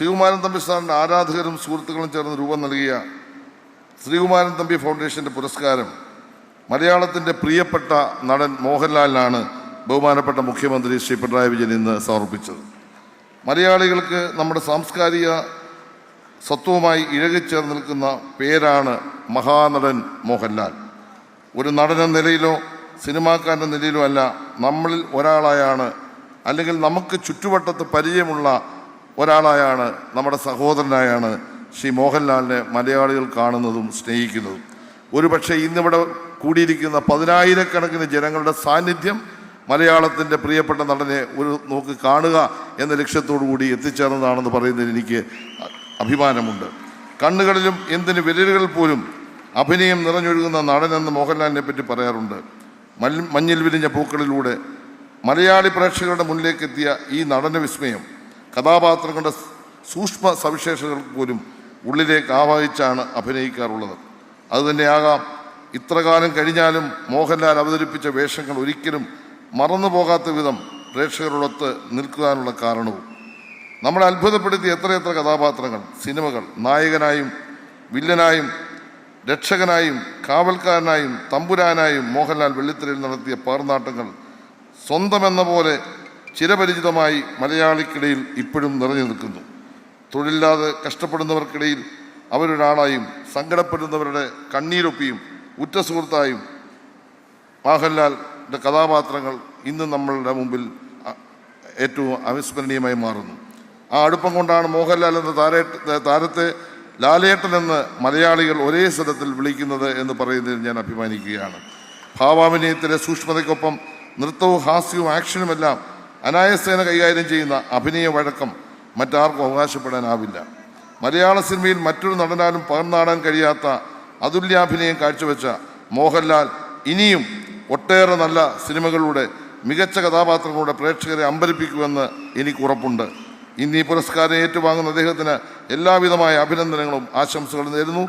ശ്രീകുമാരൻ തമ്പി സാറിൻ്റെ ആരാധകരും സുഹൃത്തുക്കളും ചേർന്ന് രൂപം നൽകിയ ശ്രീകുമാരൻ തമ്പി ഫൗണ്ടേഷൻ്റെ പുരസ്കാരം മലയാളത്തിൻ്റെ പ്രിയപ്പെട്ട നടൻ മോഹൻലാലിനാണ് ബഹുമാനപ്പെട്ട മുഖ്യമന്ത്രി ശ്രീ പിണറായി വിജയൻ ഇന്ന് സമർപ്പിച്ചത്. മലയാളികൾക്ക് നമ്മുടെ സാംസ്കാരിക സ്വത്വവുമായി ഇഴകിച്ചേർന്ന് നിൽക്കുന്ന പേരാണ് മഹാനടൻ മോഹൻലാൽ. ഒരു നടനെന്ന നിലയിലോ സിനിമാക്കാരൻ്റെ നിലയിലോ അല്ല, നമ്മളിൽ ഒരാളായാണ്, അല്ലെങ്കിൽ നമുക്ക് ചുറ്റുവട്ടത്ത് പരിചയമുള്ള ഒരാളായാണ്, നമ്മുടെ സഹോദരനായാണ് ശ്രീ മോഹൻലാലിനെ മലയാളികൾ കാണുന്നതും സ്നേഹിക്കുന്നതും. ഒരുപക്ഷെ ഇന്നിവിടെ കൂടിയിരിക്കുന്ന 10,000-കണക്കിന് ജനങ്ങളുടെ സാന്നിധ്യം മലയാളത്തിൻ്റെ പ്രിയപ്പെട്ട നടനെ ഒരു നോക്ക് കാണുക എന്ന ലക്ഷ്യത്തോടു കൂടി എത്തിച്ചേർന്നതാണെന്ന് പറയുന്നതിൽ എനിക്ക് അഭിമാനമുണ്ട്. കണ്ണുകളിലും എന്തിന് വിരലുകളിൽ പോലും അഭിനയം നിറഞ്ഞൊഴുകുന്ന നടനെന്ന് മോഹൻലാലിനെ പറ്റി പറയാറുണ്ട്. മഞ്ഞിൽ വിരിഞ്ഞ പൂക്കളിലൂടെ മലയാളി പ്രേക്ഷകരുടെ മുന്നിലേക്ക് എത്തിയ ഈ നടന വിസ്മയം കഥാപാത്രങ്ങളുടെ സൂക്ഷ്മ സവിശേഷതകൾ പോലും ഉള്ളിലേക്ക് ആവാഹിച്ചാണ് അഭിനയിക്കാറുള്ളത്. അതുതന്നെയാകാം ഇത്രകാലം കഴിഞ്ഞാലും മോഹൻലാൽ അവതരിപ്പിച്ച വേഷങ്ങൾ ഒരിക്കലും മറന്നു പോകാത്ത വിധം പ്രേക്ഷകരോടൊത്ത് നിൽക്കുവാനുള്ള കാരണവും. നമ്മളെ അത്ഭുതപ്പെടുത്തിയ എത്രയെത്ര കഥാപാത്രങ്ങൾ, സിനിമകൾ, നായകനായും വില്ലനായും രക്ഷകനായും കാവൽക്കാരനായും തമ്പുരാനായും മോഹൻലാൽ വെള്ളിത്തിരയിൽ നടത്തിയ പാർനാട്ടങ്ങൾ സ്വന്തമെന്ന പോലെ ചിരപരിചിതമായി മലയാളിക്കിടയിൽ ഇപ്പോഴും നിറഞ്ഞു നിൽക്കുന്നു. തൊഴിലില്ലാതെ കഷ്ടപ്പെടുന്നവർക്കിടയിൽ അവരൊരാളായും സങ്കടപ്പെടുന്നവരുടെ കണ്ണീരൊപ്പിയും ഉറ്റ സുഹൃത്തായും മോഹൻലാലിൻ്റെ കഥാപാത്രങ്ങൾ ഇന്ന് നമ്മളുടെ മുമ്പിൽ ഏറ്റവും അവിസ്മരണീയമായി മാറുന്നു. ആ അടുപ്പം കൊണ്ടാണ് മോഹൻലാൽ എന്ന താരത്തെ ലാലേട്ടൻ എന്ന് മലയാളികൾ ഒരേ സ്വരത്തിൽ വിളിക്കുന്നത് എന്ന് പറയുന്നതിൽ ഞാൻ അഭിമാനിക്കുകയാണ്. ഭാവാഭിനയത്തിലെ സൂക്ഷ്മതയ്ക്കൊപ്പം നൃത്തവും ഹാസ്യവും ആക്ഷനുമെല്ലാം അനായാസേന കൈകാര്യം ചെയ്യുന്ന അഭിനയ വഴക്കം മറ്റാർക്കും അവകാശപ്പെടാനാവില്ല. മലയാള സിനിമയിൽ മറ്റൊരു നടനാലും പകർന്നാടാൻ കഴിയാത്ത അതുല്യാഭിനയം കാഴ്ചവെച്ച മോഹൻലാൽ ഇനിയും ഒട്ടേറെ നല്ല സിനിമകളിലൂടെ മികച്ച കഥാപാത്രങ്ങളുടെ പ്രേക്ഷകരെ അമ്പരിപ്പിക്കുമെന്ന് എനിക്ക് ഉറപ്പുണ്ട്. ഇന്ന് ഈ പുരസ്കാരം ഏറ്റുവാങ്ങുന്ന അദ്ദേഹത്തിന് എല്ലാവിധമായ അഭിനന്ദനങ്ങളും ആശംസകളും നേരുന്നു.